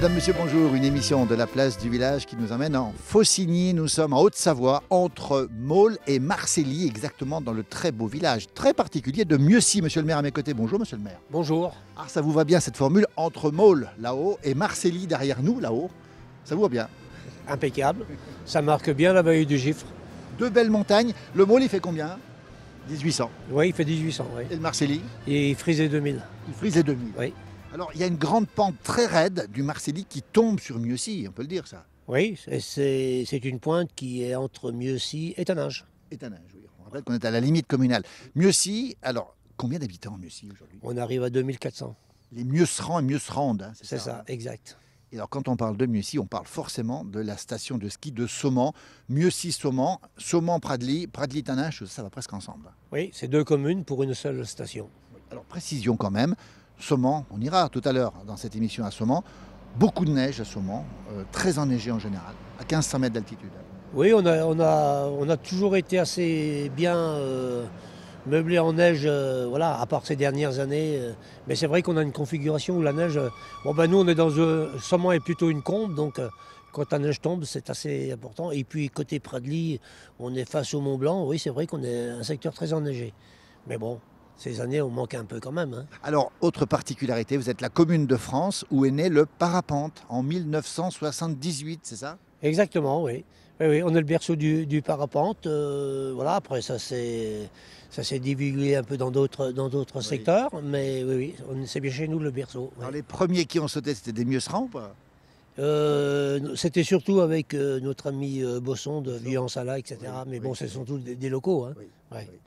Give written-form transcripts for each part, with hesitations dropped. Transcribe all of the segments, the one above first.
Madame, Monsieur, bonjour. Une émission de la place du village qui nous emmène en Faucigny. Nous sommes en Haute-Savoie, entre Maule et Marcilly, exactement dans le très beau village, très particulier de Mieuxy. Monsieur le maire à mes côtés. Bonjour, monsieur le maire. Bonjour. Alors, ça vous va bien cette formule entre Maule là-haut et Marcilly derrière nous là-haut? Ça vous va bien? Impeccable. Ça marque bien la vallée du Gifre. Deux belles montagnes. Le Maule, il fait combien? 1800. Oui, il fait 1800. Oui. Et le Marcilly? Et il frise les 2000. Il frise les 2000. Oui. Alors, il y a une grande pente très raide du Marcilly qui tombe sur Mieuxy, on peut le dire ça. Oui, c'est une pointe qui est entre Mieuxy et Taninges. Et Taninges, oui. On rappelle qu'on est à la limite communale. Mieuxy, alors, combien d'habitants Mieuxy aujourd'hui? On arrive à 2400. Les Mieuxerans et Mieuxerandes, hein, C'est ça, exact. Et alors, quand on parle de Mieuxy, on parle forcément de la station de ski de Saumont. Mieuxy-Saumont, Saumont-Pradly, Pradly-Taninges, ça va presque ensemble. Oui, c'est deux communes pour une seule station. Alors, précision quand même. Saumont, on ira tout à l'heure dans cette émission à Saumont. Beaucoup de neige à Saumont, très enneigé en général, à 1500 mètres d'altitude. Oui, on a toujours été assez bien meublé en neige, voilà, à part ces dernières années. Mais c'est vrai qu'on a une configuration où la neige... nous, on est dans... Saumont est plutôt une combe, donc quand la neige tombe, c'est assez important. Et puis, côté Pradly, on est face au Mont Blanc. Oui, c'est vrai qu'on est un secteur très enneigé. Mais bon... Ces années, on manque un peu quand même. Hein. Alors, autre particularité, vous êtes la commune de France où est né le parapente en 1978, c'est ça? Exactement, oui. Oui, on est le berceau du parapente. Voilà, après, ça s'est divulgué un peu dans d'autres secteurs, mais oui, c'est bien chez nous le berceau. Alors, oui. les premiers qui ont sauté, c'était des Mieuxerans ou pas? C'était surtout avec notre ami Bosson de Villansala, etc. Mais bon, ce sont tous des locaux. Hein. Oui, Ouais. oui.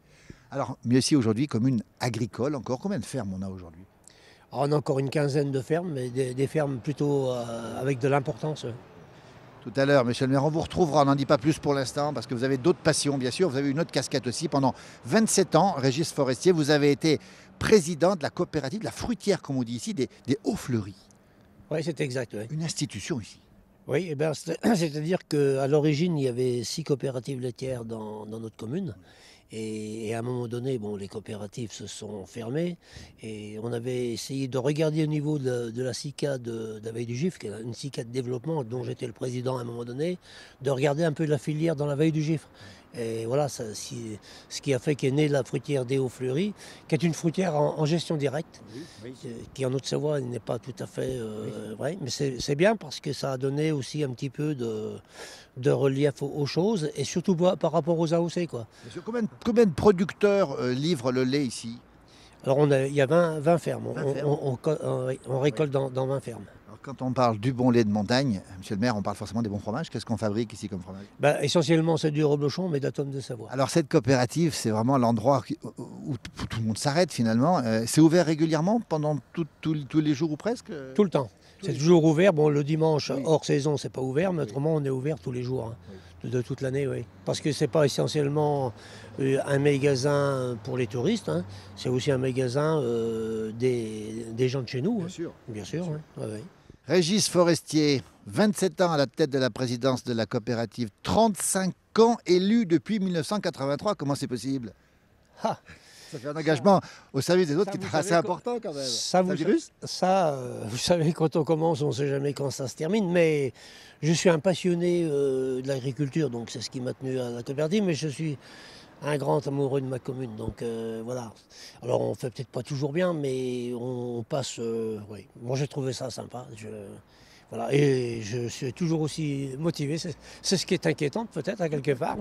Alors, Mieuxy aujourd'hui, commune agricole, encore combien de fermes on a aujourd'hui? Alors, on a encore une quinzaine de fermes, mais des fermes plutôt avec de l'importance. Tout à l'heure, monsieur le maire, on vous retrouvera, on n'en dit pas plus pour l'instant, parce que vous avez d'autres passions, bien sûr. Vous avez une autre casquette aussi. Pendant 27 ans, Régis Forestier, vous avez été président de la coopérative, de la fruitière, comme on dit ici, des Hauts-Fleuris. Oui, c'est exact. Ouais. Une institution ici. Oui, eh ben, c'est-à-dire qu'à l'origine, il y avait 6 coopératives laitières dans notre commune. Et à un moment donné, bon, les coopératives se sont fermées et on avait essayé de regarder au niveau de la SICA de la Vallée du Gifre, qui est une SICA de développement dont j'étais le président à un moment donné, de regarder un peu la filière dans la Vallée du Gifre. Et voilà, ce qui a fait qu'est née la fruitière des Hauts-Fleuris, qui est une fruitière en gestion directe, qui en Haute-Savoie n'est pas tout à fait vrai, mais c'est bien parce que ça a donné aussi un petit peu de relief aux choses, et surtout par rapport aux AOC, quoi. Monsieur, combien de producteurs livrent le lait ici? Alors il y a 20 fermes, 20 fermes. on récolte dans 20 fermes. Alors, quand on parle du bon lait de montagne, monsieur le maire, on parle forcément des bons fromages. Qu'est-ce qu'on fabrique ici comme fromage? Essentiellement c'est du reblochon, mais d'atomes de Savoie. Alors cette coopérative, c'est vraiment l'endroit où tout le monde s'arrête finalement. C'est ouvert régulièrement pendant tous les jours ou presque? Tout le temps. C'est toujours ouvert. Bon, le dimanche, Oui. hors saison, c'est pas ouvert, mais autrement, on est ouvert tous les jours, hein, de toute l'année, oui. Parce que c'est pas essentiellement un magasin pour les touristes, hein, c'est aussi un magasin des gens de chez nous. Bien hein. sûr. Bien sûr, oui. Ouais, ouais. Régis Forestier, 27 ans à la tête de la présidence de la coopérative, 35 ans élu depuis 1983. Comment c'est possible? Ah, Ça fait un engagement au service des autres ça, qui est vous assez savez, important quand même. ça, vous, virus vous savez, quand on commence, on ne sait jamais quand ça se termine, mais je suis un passionné de l'agriculture, donc c'est ce qui m'a tenu à la coopérative, mais je suis un grand amoureux de ma commune, donc voilà. Alors on fait peut-être pas toujours bien, mais on passe, oui. Moi j'ai trouvé ça sympa, voilà. Et je suis toujours aussi motivé, c'est ce qui est inquiétant peut-être à quelque part,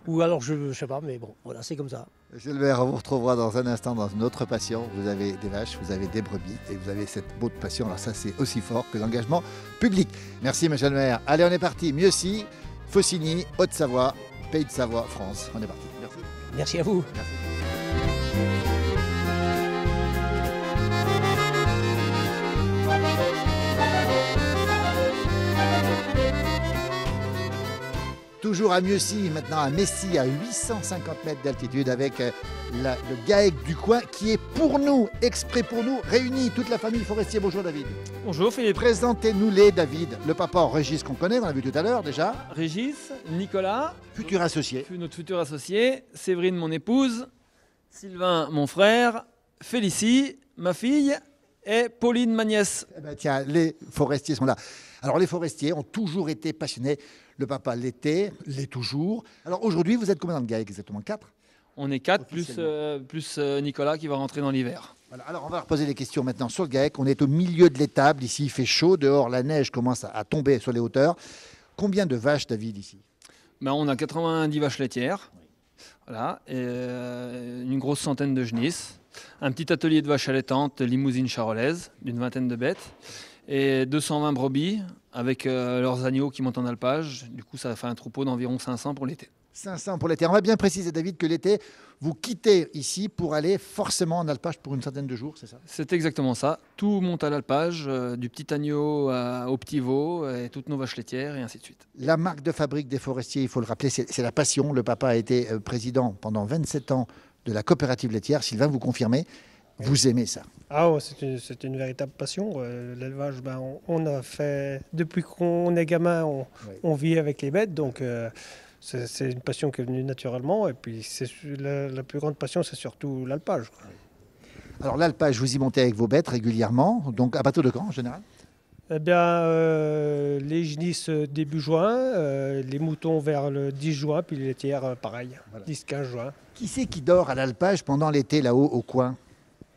ou alors je sais pas, mais bon, voilà, c'est comme ça. Monsieur le maire, on vous retrouvera dans un instant dans une autre passion. Vous avez des vaches, vous avez des brebis et vous avez cette beau de passion. Alors ça, c'est aussi fort que l'engagement public. Merci, monsieur le maire. Allez, on est parti. Mieuxy, Faucigny, Haute-Savoie, Pays de Savoie, France. On est parti. Merci. Merci à vous. Merci. Toujours à Mieuxy, maintenant à Messy, à 850 mètres d'altitude, avec le GAEC du coin qui est pour nous, exprès pour nous, réunis, toute la famille Forestier. Bonjour David. Bonjour Philippe. Présentez-nous-les, David. Le papa Régis qu'on connaît, on l'a vu tout à l'heure déjà. Régis, Nicolas, Futur associé. notre futur associé, Séverine, mon épouse, Sylvain, mon frère, Félicie, ma fille, et Pauline, ma nièce. Eh ben, tiens, les forestiers sont là. Alors les forestiers ont toujours été passionnés. Le papa l'était, l'est toujours. Alors aujourd'hui, vous êtes combien dans le GAEC exactement? 4? On est 4 Officiellement. plus Nicolas qui va rentrer dans l'hiver. Voilà, alors on va leur poser des questions maintenant sur le GAEC. On est au milieu de l'étable. Ici, il fait chaud. Dehors, la neige commence à tomber sur les hauteurs. Combien de vaches, David, ici? Ben, on a 90 vaches laitières, voilà, et une grosse centaine de genisses, un petit atelier de vaches allaitantes limousine charolaise d'une vingtaine de bêtes, et 220 brebis avec leurs agneaux qui montent en alpage. Du coup, ça fait un troupeau d'environ 500 pour l'été. 500 pour l'été. On va bien préciser, David, que l'été, vous quittez ici pour aller forcément en alpage pour une centaine de jours, c'est ça? C'est exactement ça. Tout monte à l'alpage, du petit agneau au petit veau, et toutes nos vaches laitières, et ainsi de suite. La marque de fabrique des forestiers, il faut le rappeler, c'est la passion. Le papa a été président pendant 27 ans de la coopérative laitière. Sylvain, vous confirmez, vous aimez ça? Ah ouais, c'est une véritable passion. L'élevage, on a fait, depuis qu'on est gamin, on vit avec les bêtes, donc c'est une passion qui est venue naturellement. Et puis la plus grande passion, c'est surtout l'alpage. Alors l'alpage, vous y montez avec vos bêtes régulièrement, donc à partir de quand en général? Eh bien, les genisses début juin, les moutons vers le 10 juin, puis les laitières pareil, Voilà. 10-15 juin. Qui c'est qui dort à l'alpage pendant l'été là-haut au coin?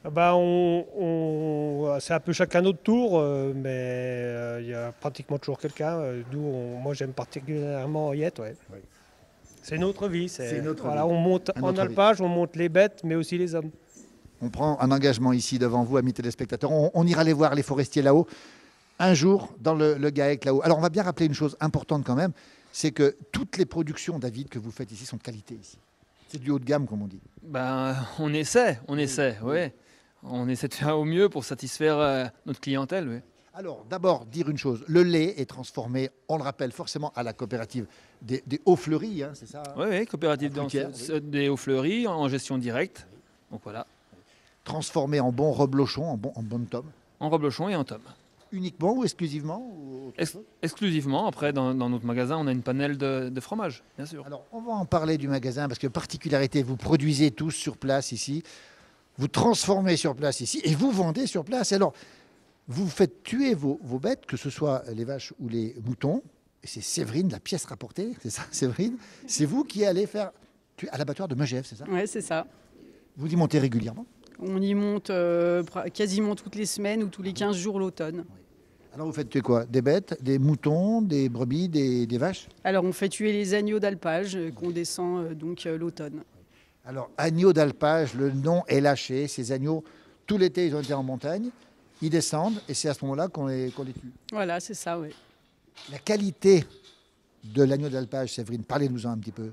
C'est un peu chacun notre tour, mais il y a pratiquement toujours quelqu'un. Moi, j'aime particulièrement y être. Ouais. Oui. C'est notre vie. C'est notre voilà, vie. on monte Un en autre alpage, on monte les bêtes, mais aussi les hommes. On prend un engagement ici devant vous, amis téléspectateurs. On ira les voir, les forestiers là-haut, un jour dans le GAEC là-haut. Alors on va bien rappeler une chose importante quand même, c'est que toutes les productions, David, que vous faites ici sont de qualité ici. C'est du haut de gamme, comme on dit. Ben, on essaie, ouais. On essaie de faire au mieux pour satisfaire notre clientèle, oui. Alors, d'abord, dire une chose. Le lait est transformé, on le rappelle forcément, à la coopérative des Hauts-Fleuris, hein, c'est ça? Oui, oui, coopérative En fruitière, des Hauts-Fleuris en gestion directe. Donc voilà, Transformé en bon reblochon, en bon tome. en reblochon et en tome. Uniquement ou exclusivement ou autre chose? Exclusivement, après, dans notre magasin, on a une panelle de fromage, bien sûr. Alors, on va en parler du magasin parce que particularité, vous produisez tous sur place ici, vous transformez sur place ici et vous vendez sur place. Alors, vous faites tuer vos bêtes, que ce soit les vaches ou les moutons. Et c'est Séverine, la pièce rapportée, c'est ça, Séverine? C'est vous qui allez faire tuer à l'abattoir de Megève, c'est ça? Oui, c'est ça. Vous y montez régulièrement? On y monte quasiment toutes les semaines ou tous les 15 jours l'automne. Alors, vous faites tuer quoi? Des bêtes, des moutons, des brebis, des vaches? Alors on fait tuer les agneaux d'alpage qu'on descend l'automne. Alors, agneaux d'alpage, le nom est lâché. Ces agneaux, tout l'été, ils ont été en montagne. Ils descendent et c'est à ce moment-là qu'on les tue. Voilà, c'est ça, oui. La qualité de l'agneau d'alpage, Séverine, parlez-nous-en un petit peu.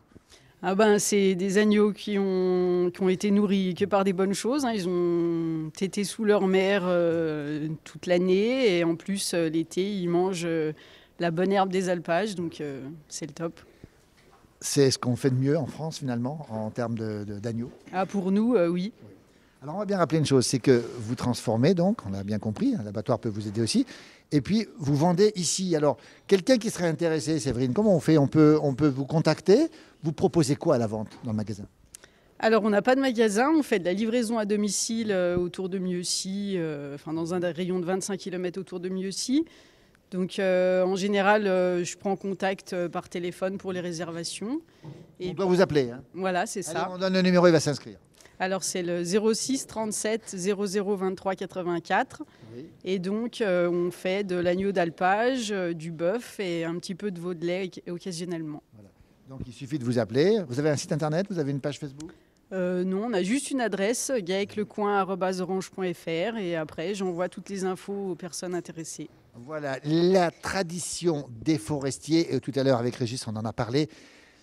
C'est des agneaux qui ont été nourris que par des bonnes choses. Hein. Ils ont été sous leur mère toute l'année et en plus l'été, ils mangent la bonne herbe des alpages, donc c'est le top. C'est ce qu'on fait de mieux en France finalement en termes d'agneaux. Ah, pour nous, oui. Alors on va bien rappeler une chose, c'est que vous transformez donc, on a bien compris, l'abattoir peut vous aider aussi, et puis vous vendez ici. Alors quelqu'un qui serait intéressé, Séverine, comment on fait? On peut vous contacter, vous proposez quoi à la vente dans le magasin? Alors, on n'a pas de magasin, on fait de la livraison à domicile autour de Mieuxy, dans un rayon de 25 km autour de Mieuxy. Donc, en général, je prends contact par téléphone pour les réservations. On doit vous appeler. Hein. Voilà, c'est Allez, ça. on donne le numéro, il va s'inscrire. Alors, c'est le 06 37 00 23 84. Oui. Et donc, on fait de l'agneau d'alpage, du bœuf et un petit peu de veau de lait occasionnellement. Voilà. Donc il suffit de vous appeler. Vous avez un site internet, vous avez une page Facebook? Non, on a juste une adresse, gaeclecoin@orange.fr, et après, j'envoie toutes les infos aux personnes intéressées. Voilà, la tradition des forestiers, et tout à l'heure avec Régis, on en a parlé,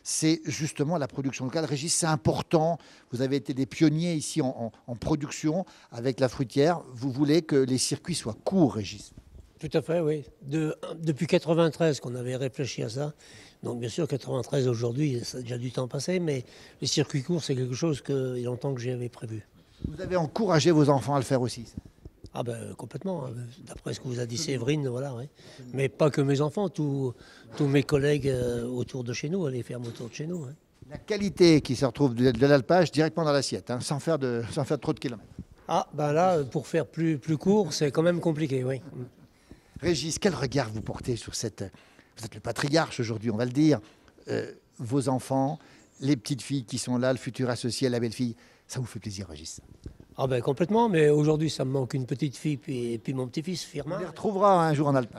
c'est justement la production locale. Régis, c'est important. Vous avez été des pionniers ici en production avec la fruitière. Vous voulez que les circuits soient courts, Régis? Tout à fait, oui. Depuis 93 qu'on avait réfléchi à ça. Donc bien sûr, 93 aujourd'hui, ça a déjà du temps passé, mais les circuits courts, c'est quelque chose qu'il y a longtemps que j'avais prévu. Vous avez encouragé vos enfants à le faire aussi? Ah ben complètement, hein. D'après ce que vous a dit Séverine, voilà, oui. Mais pas que mes enfants, tous mes collègues autour de chez nous, les fermes autour de chez nous. Hein. La qualité qui se retrouve de l'alpage directement dans l'assiette, hein, sans faire trop de kilomètres. Ah, ben là, pour faire plus court, c'est quand même compliqué, oui. Régis, quel regard vous portez sur cette... Vous êtes le patriarche aujourd'hui, on va le dire. Vos enfants, les petites filles qui sont là, le futur associé, la belle-fille, ça vous fait plaisir, Régis? Ah ben complètement, mais aujourd'hui, ça me manque une petite fille et puis mon petit-fils, Firmin. On les retrouvera un jour en Alpes.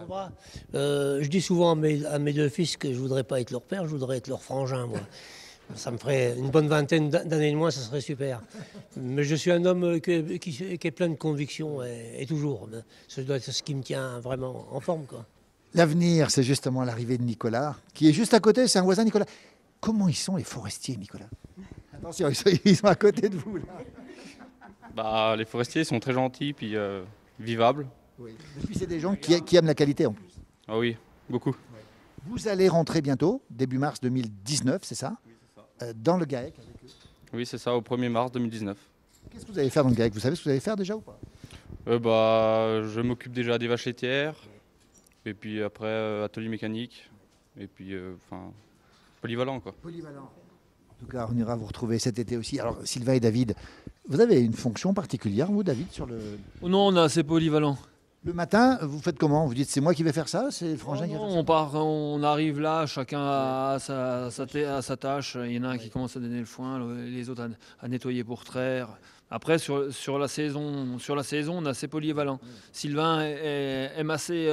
Je dis souvent à mes deux fils que je voudrais pas être leur père, je voudrais être leur frangin, moi. Ça me ferait une bonne vingtaine d'années de moins, ça serait super. Mais je suis un homme qui est plein de convictions et toujours. Ce doit être ce qui me tient vraiment en forme, quoi. L'avenir, c'est justement l'arrivée de Nicolas, qui est juste à côté, c'est un voisin, Nicolas. Comment ils sont les forestiers, Nicolas? Attention, ils sont à côté de vous, là. Bah, les forestiers sont très gentils, puis vivables. Oui. Et puis c'est des gens qui aiment la qualité en plus. Ah oui, beaucoup. Vous allez rentrer bientôt, début mars 2019, c'est ça? Oui, c'est ça. Dans le GAEC avec eux. Oui, c'est ça, au 1er mars 2019. Qu'est-ce que vous allez faire dans le GAEC? Vous savez ce que vous allez faire déjà ou pas? Bah, je m'occupe déjà des vaches laitières, et puis après, atelier mécanique, et puis, polyvalent, quoi. Polyvalent. En tout cas, on ira vous retrouver cet été aussi. Alors, Sylvain et David, vous avez une fonction particulière, vous, David, sur le... Non, on est assez polyvalent. Le matin, vous faites comment? Vous dites, c'est moi qui vais faire ça? C'est le frangin qui va faire ça? On arrive là, chacun a sa tâche. Il y en a un qui commence à donner le foin, les autres à nettoyer pour traire. Après, sur la saison, on est assez polyvalent. Sylvain aime assez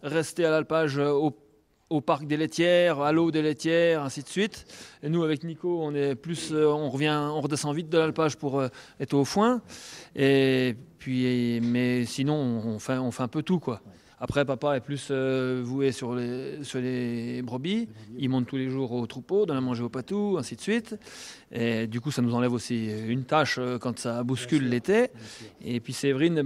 rester à l'alpage au parc des laitières, à l'eau des laitières, ainsi de suite. Et nous, avec Nico, on est plus, on redescend vite de l'alpage pour être au foin. Et puis, mais sinon, on fait un peu tout, quoi. Après, papa est plus voué sur les brebis. Il monte tous les jours au troupeau, donne à manger au patou, ainsi de suite. Et du coup, ça nous enlève aussi une tâche quand ça bouscule l'été. Et puis Séverine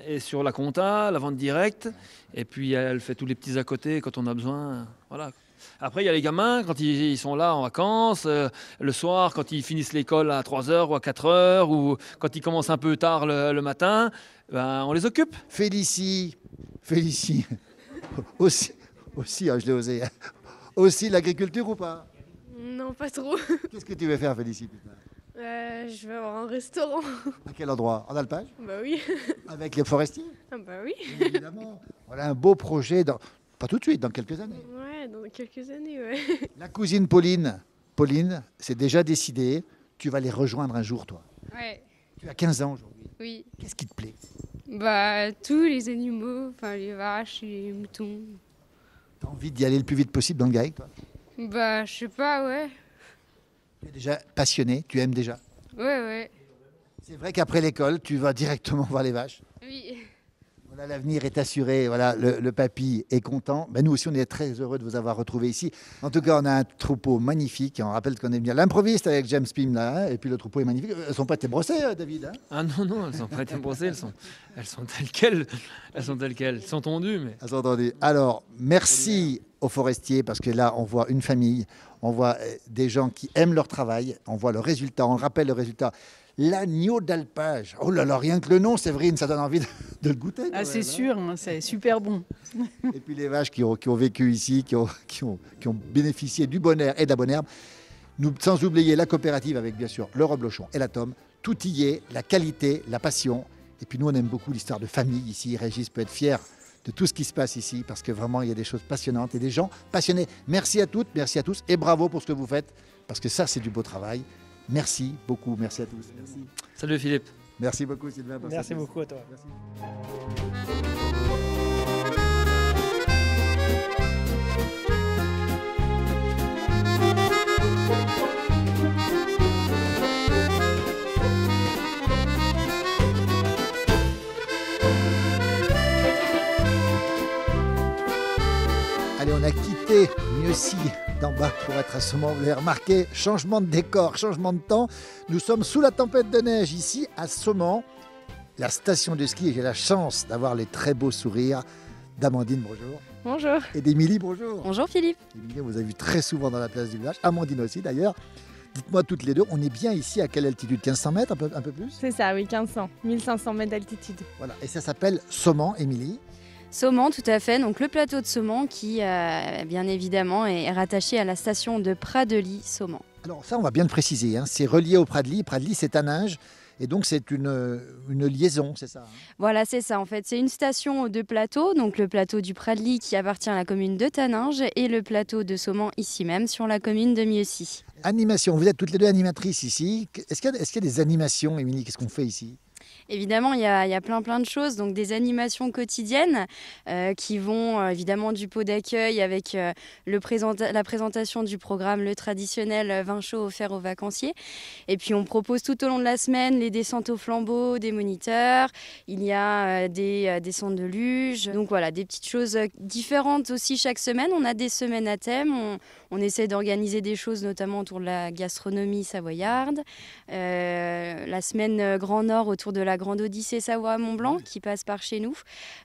est sur la compta, la vente directe. Et puis elle fait tous les petits à côté quand on a besoin. Voilà. Après, il y a les gamins, quand ils sont là en vacances, le soir, quand ils finissent l'école à 3h ou à 4h, ou quand ils commencent un peu tard le matin, ben, on les occupe. Félicie, aussi, je l'ai osé, aussi l'agriculture ou pas? Non, pas trop. Qu'est-ce que tu veux faire, Félicie, plus tard? Je vais avoir un restaurant. À quel endroit? En alpage? Bah oui. Avec les forestiers? Ah bah oui. Évidemment. Voilà un beau projet, pas tout de suite, dans quelques années. Ouais, dans quelques années, ouais. La cousine Pauline, c'est déjà décidé, tu vas les rejoindre un jour, toi. Ouais, Tu as 15 ans aujourd'hui. oui. Qu'est-ce qui te plaît? Bah, tous les animaux, enfin les vaches, les moutons. Tu as envie d'y aller le plus vite possible dans le GAEC, toi? Bah, je sais pas, ouais. Tu es déjà passionné, tu aimes déjà. Ouais, ouais. C'est vrai qu'après l'école, tu vas directement voir les vaches. Oui. Voilà, l'avenir est assuré, voilà, le papy est content. Ben, nous aussi, on est très heureux de vous avoir retrouvé ici. En tout cas, on a un troupeau magnifique. On rappelle qu'on est venu à l'improviste avec James Pym là, hein, et puis le troupeau est magnifique. Elles ne sont pas été brossées, David, hein? Ah non, elles sont pas été brossées, elles sont telles quelles. Elles sont telles quelles. Elles sont tondues, mais... Elles sont entendues. Alors, merci aux forestiers, parce que là, on voit une famille, on voit des gens qui aiment leur travail, on voit le résultat, on rappelle le résultat. L'agneau d'alpage. Oh là là, rien que le nom, Séverine, ça donne envie de le goûter. Ah, c'est sûr, hein, c'est super bon. Et puis les vaches qui ont vécu ici, qui ont bénéficié du bon air et de la bonne herbe. Nous, sans oublier la coopérative avec bien sûr le Reblochon et la Tome. Tout y est, la qualité, la passion. Et puis nous, on aime beaucoup l'histoire de famille ici. Régis peut être fier de tout ce qui se passe ici parce que vraiment, il y a des choses passionnantes et des gens passionnés. Merci à toutes, merci à tous et bravo pour ce que vous faites parce que ça, c'est du beau travail. Merci beaucoup, merci à tous. Merci. Salut Philippe. Merci beaucoup Sylvain. Merci beaucoup à toi. Merci. Allez, on a quitté Mieuxy d'en bas pour être à Saumont. Vous l'avez remarqué, changement de décor, changement de temps. Nous sommes sous la tempête de neige ici à Saumont, la station de ski. Et j'ai la chance d'avoir les très beaux sourires d'Amandine, bonjour. Bonjour. Et d'Émilie, bonjour. Bonjour Philippe. Émilie, on vous a vu très souvent dans la place du village. Amandine aussi d'ailleurs. Dites-moi toutes les deux, on est bien ici à quelle altitude? 1500 mètres, un peu plus? C'est ça, oui, 1500, 1500 mètres d'altitude. Voilà, et ça s'appelle Saumont, Émilie. Saumont, tout à fait. Donc le plateau de Saumont qui, bien évidemment, est rattaché à la station de Pradely, Saumont. Alors ça, on va bien le préciser, hein. C'est relié au Pradely. Pradely, c'est à Ninges. Et donc, c'est une liaison, c'est ça, hein? Voilà, c'est ça en fait. C'est une station de plateau, donc le plateau du Pradely qui appartient à la commune de Taninges et le plateau de Saumont ici même sur la commune de Mieuxy. Animation, vous êtes toutes les deux animatrices ici. Est-ce qu'il y a des animations, Émilie? Qu'est-ce qu'on fait ici? Évidemment, il y a plein de choses, donc des animations quotidiennes qui vont évidemment du pot d'accueil avec la présentation du programme, le traditionnel vin chaud offert aux vacanciers. Et puis on propose tout au long de la semaine les descentes au flambeau, des moniteurs, il y a des descentes de luge. Donc voilà, des petites choses différentes aussi chaque semaine. On a des semaines à thème, on essaie d'organiser des choses notamment autour de la gastronomie savoyarde. La semaine Grand Nord autour de la Grande Odyssée Savoie-Mont-Blanc qui passe par chez nous.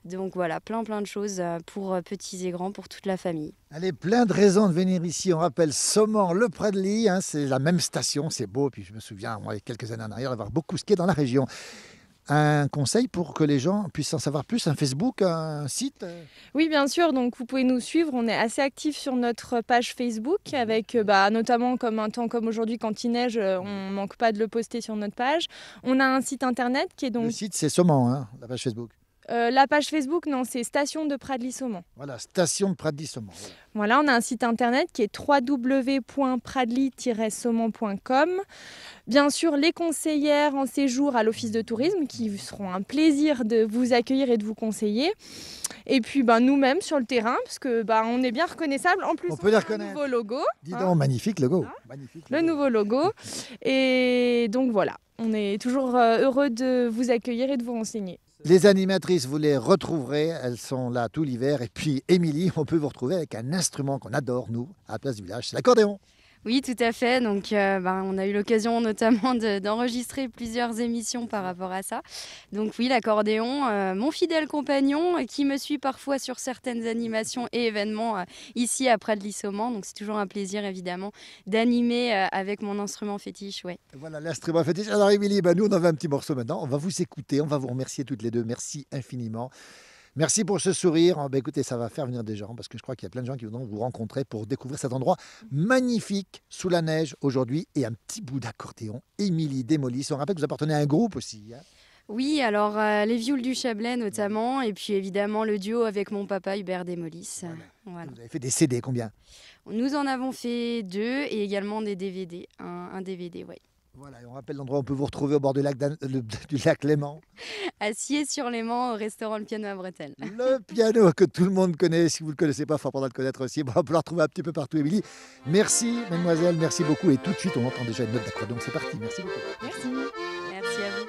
Donc voilà, plein de choses pour petits et grands, pour toute la famille. Allez, plein de raisons de venir ici. On rappelle Saumont-le-Pradely, hein, c'est la même station, c'est beau. Puis je me souviens, moi, il y a quelques années en arrière, d'avoir beaucoup skié dans la région. Un conseil pour que les gens puissent en savoir plus, un Facebook, un site? Oui, bien sûr. Donc, vous pouvez nous suivre. On est assez actifs sur notre page Facebook, avec notamment comme un temps comme aujourd'hui, quand il neige, on ne manque pas de le poster sur notre page. On a un site internet qui est donc... Le site, c'est Saumont, hein, la page Facebook. La page Facebook, non, c'est Station de Pradely-Saumont. Voilà, Station de Pradely-Saumont. Voilà, on a un site internet qui est www.pradely-saumont.com. Bien sûr, les conseillères en séjour à l'office de tourisme qui seront un plaisir de vous accueillir et de vous conseiller. Et puis nous-mêmes sur le terrain, parce que on est bien reconnaissable. En plus, on peut les a reconnaître. Un nouveau logo. Dis donc, magnifique logo. Hein, magnifique le nouveau logo. Et donc voilà, on est toujours heureux de vous accueillir et de vous renseigner. Les animatrices, vous les retrouverez, elles sont là tout l'hiver. Et puis Émilie, on peut vous retrouver avec un instrument qu'on adore, nous, à la place du village, c'est l'accordéon. Oui, tout à fait. Donc, on a eu l'occasion notamment d'enregistrer plusieurs émissions par rapport à ça. Donc oui, l'accordéon, mon fidèle compagnon qui me suit parfois sur certaines animations et événements ici à Pradely-Saumont. Donc c'est toujours un plaisir évidemment d'animer avec mon instrument fétiche. Ouais. Voilà l'instrument fétiche. Alors Émilie, nous on avait un petit morceau maintenant. On va vous écouter, on va vous remercier toutes les deux. Merci infiniment. Merci pour ce sourire. Écoutez, ça va faire venir des gens parce que je crois qu'il y a plein de gens qui vont vous rencontrer pour découvrir cet endroit magnifique sous la neige aujourd'hui et un petit bout d'accordéon. Émilie Desmolis. On rappelle que vous appartenez à un groupe aussi. Hein. Oui, alors les Viols du Chablais notamment et puis évidemment le duo avec mon papa Hubert Desmolis. Voilà. Vous avez fait des CD, combien? Nous en avons fait 2 et également des DVD. Un DVD, oui. Voilà, et on rappelle l'endroit où on peut vous retrouver au bord du lac Léman. À Sciez-sur-Léman, au restaurant Le Piano à Bretelles. Le piano que tout le monde connaît. Si vous ne le connaissez pas, il faut apprendre à le connaître aussi. On peut le retrouver un petit peu partout, Émilie. Merci, mademoiselle, merci beaucoup. Et tout de suite, on entend déjà une note d'accordéon. C'est parti, merci beaucoup. Merci. Merci à vous.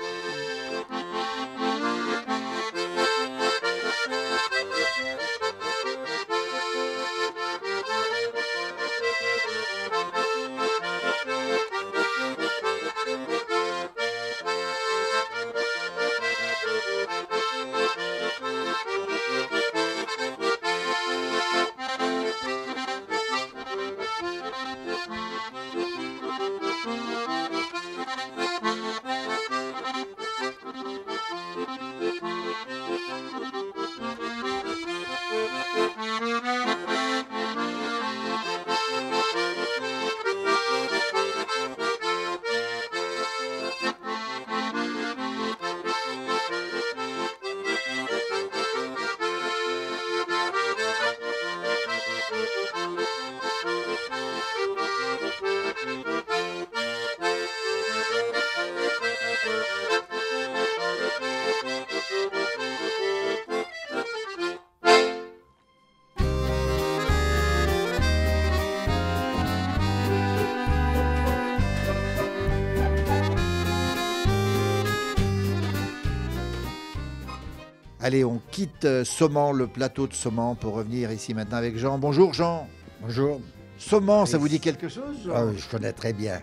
Allez, on quitte Saumont, le plateau de Saumont, pour revenir ici maintenant avec Jean. Bonjour Jean. Bonjour. Saumont, ça vous dit quelque chose, Jean? Ah oui, je connais très bien.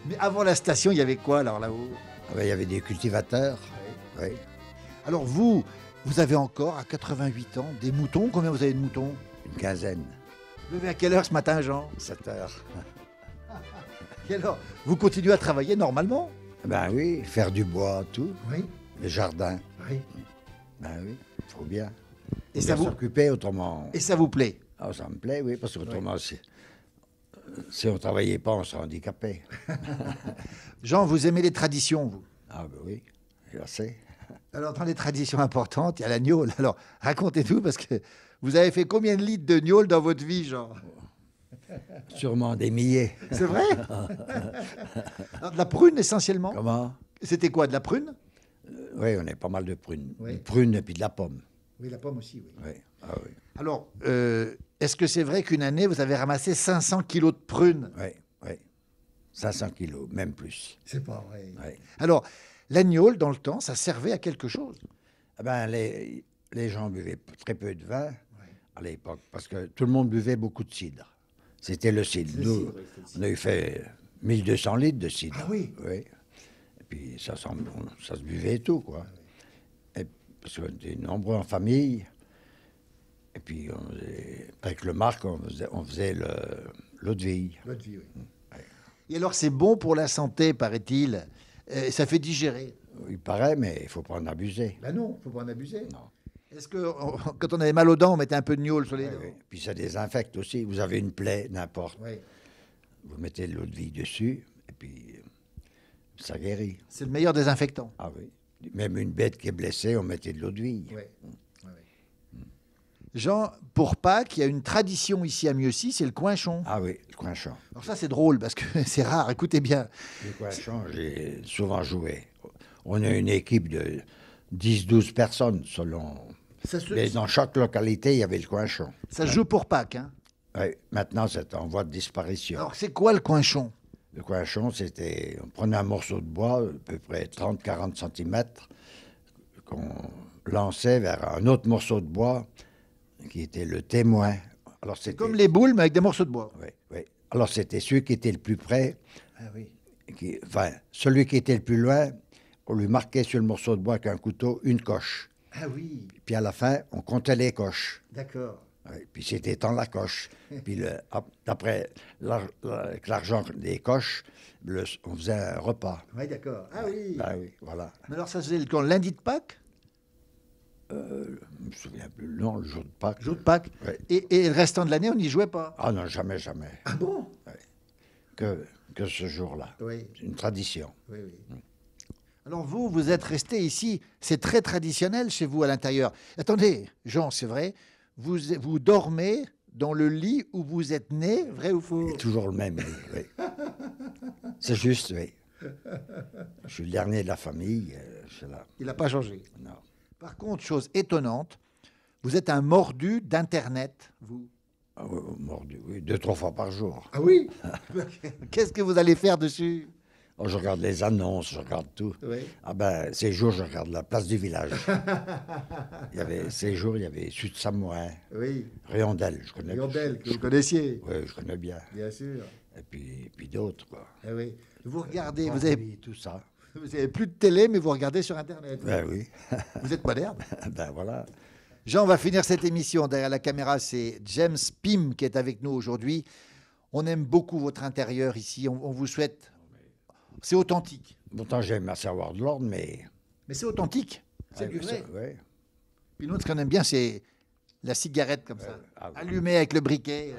Mais avant la station, il y avait quoi alors là-haut? Il y avait des cultivateurs. Oui. Alors vous avez encore à 88 ans des moutons. Combien vous avez de moutons? Une quinzaine. Vous levez à quelle heure ce matin, Jean? 7 heures. Et alors, vous continuez à travailler normalement? Ben oui, faire du bois, tout. Oui. Le jardin. Oui. Ben oui, il faut bien. Et ça vous s'occuper autrement. Et ça vous plaît? Ah, ça me plaît, oui, parce qu'autrement, si on ne travaillait pas, on serait handicapé. Jean, vous aimez les traditions, vous? Ah ben oui, je sais. Alors, dans les traditions importantes, il y a la gnôle. Alors, racontez-nous, parce que vous avez fait combien de litres de gnôle dans votre vie, Jean? Sûrement des milliers. C'est vrai? Alors, de la prune, essentiellement? Comment? C'était quoi, de la prune? Oui, on a pas mal de prunes. Oui. Des prunes et puis de la pomme. Oui, la pomme aussi, oui. Oui. Ah oui. Alors, est-ce que c'est vrai qu'une année, vous avez ramassé 500 kilos de prunes? Oui, oui. 500 kilos, même plus. C'est pas vrai. Oui. Alors, la gnôle, dans le temps, ça servait à quelque chose? Ah ben, les gens buvaient très peu de vin à l'époque, parce que tout le monde buvait beaucoup de cidre. C'était le cidre. Nous, on a eu fait 1200 litres de cidre. Ah oui? Oui. Et puis, ça se buvait et tout, quoi. Et, parce qu'on était nombreux en famille. Et puis, avec le Marc, on faisait l'eau de vie. L'eau de vie, oui. Et alors, c'est bon pour la santé, paraît-il. Ça fait digérer. Il paraît, mais il ne faut pas en abuser. Ben non, il ne faut pas en abuser. Non. Est-ce que, quand on avait mal aux dents, on mettait un peu de gnôle sur les dents? Oui. Puis ça désinfecte aussi. Vous avez une plaie, n'importe. Oui. Vous mettez de l'eau de vie dessus, et puis ça guérit. C'est le meilleur désinfectant. Ah oui. Même une bête qui est blessée, on mettait de l'eau de vie. Oui. Jean, pour Pâques, il y a une tradition ici à Mieuxy, c'est le coinchon. Ah oui, le coinchon. Alors ça, c'est drôle, parce que c'est rare, écoutez bien. Le coinchon, j'ai souvent joué. On a une équipe de 10-12 personnes, selon... Mais dans chaque localité, il y avait le coinchon. Ça se joue pour Pâques, hein? Oui, maintenant, c'est en voie de disparition. Alors, c'est quoi le coinchon? Le coinchon, c'était... On prenait un morceau de bois, à peu près 30-40 cm, qu'on lançait vers un autre morceau de bois, qui était le témoin. Alors, c'était comme les boules, mais avec des morceaux de bois. Oui, oui. Alors, c'était celui qui était le plus près. Ah oui. Enfin, celui qui était le plus loin, on lui marquait sur le morceau de bois avec un couteau une coche. Ah oui. Puis à la fin, on comptait les coches. D'accord. Oui, puis c'était tant la coche. Puis après, avec l'argent des coches, on faisait un repas. Oui, d'accord. Ah oui. Ah oui, voilà. Mais alors, ça se faisait quand, lundi de Pâques? Je me souviens plus. Non, le jour de Pâques. Jour de Pâques. Oui. Et le restant de l'année, on n'y jouait pas? Ah non, jamais, jamais. Ah bon? Oui. Que ce jour-là. Oui. C'est une tradition. Oui, oui. Alors vous êtes resté ici, c'est très traditionnel chez vous à l'intérieur. Attendez, Jean, c'est vrai, vous dormez dans le lit où vous êtes né, vrai ou faux? C'est toujours le même lit, oui. C'est juste, oui. Je suis le dernier de la famille. Là. Il n'a pas changé. Non. Par contre, chose étonnante, vous êtes un mordu d'Internet, vous. Ah oui, mordu, oui, 2-3 fois par jour. Ah oui? Qu'est-ce que vous allez faire dessus? Oh, je regarde les annonces, je regarde tout. Oui. Ah ben, ces jours, je regarde la place du village. Ces jours, il y avait Sud Samoin, oui. Riondelle, je connais. Riondelle, que vous connaissiez. Oui, je connais bien. Bien sûr. Et puis d'autres, quoi. Eh oui. Vous regardez, vous avez tout ça. Vous n'avez plus de télé, mais vous regardez sur Internet. Ben oui. Vous êtes moderne. Ben voilà. Jean, on va finir cette émission. Derrière la caméra, c'est James Pym qui est avec nous aujourd'hui. On aime beaucoup votre intérieur ici. On vous souhaite... C'est authentique. Pourtant, j'aime assez avoir de l'ordre, mais... Mais c'est authentique. C'est du oui, vrai. Oui. Puis nous, ce qu'on aime bien, c'est la cigarette comme ça. Allumée avec le briquet.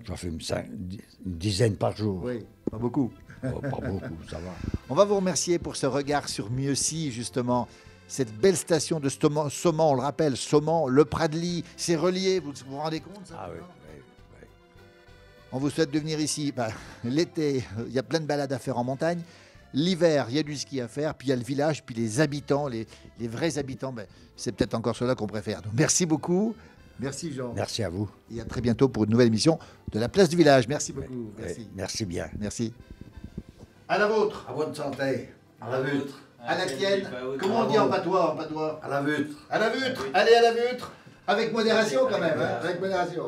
J'en fume une dizaine par jour. Oui, pas beaucoup. Oh, pas beaucoup, ça va. On va vous remercier pour ce regard sur Mieuxy, justement. Cette belle station de Saumont, on le rappelle, Saumont, le Pradely, c'est relié, vous vous rendez compte ça? Ah oui. On vous souhaite de venir ici. L'été, il y a plein de balades à faire en montagne. L'hiver, il y a du ski à faire. Puis il y a le village, puis les habitants, les vrais habitants. C'est peut-être encore ceux-là qu'on préfère. Donc, merci beaucoup. Merci Jean. Merci à vous. Et à très bientôt pour une nouvelle émission de la place du village. Merci beaucoup. Merci. Merci bien. Merci. À la vôtre. À bonne santé. À la vôtre. À la tienne. Comment on dit en patois, À la vôtre. À la vôtre. Allez à la vôtre. Avec modération quand même. Avec modération.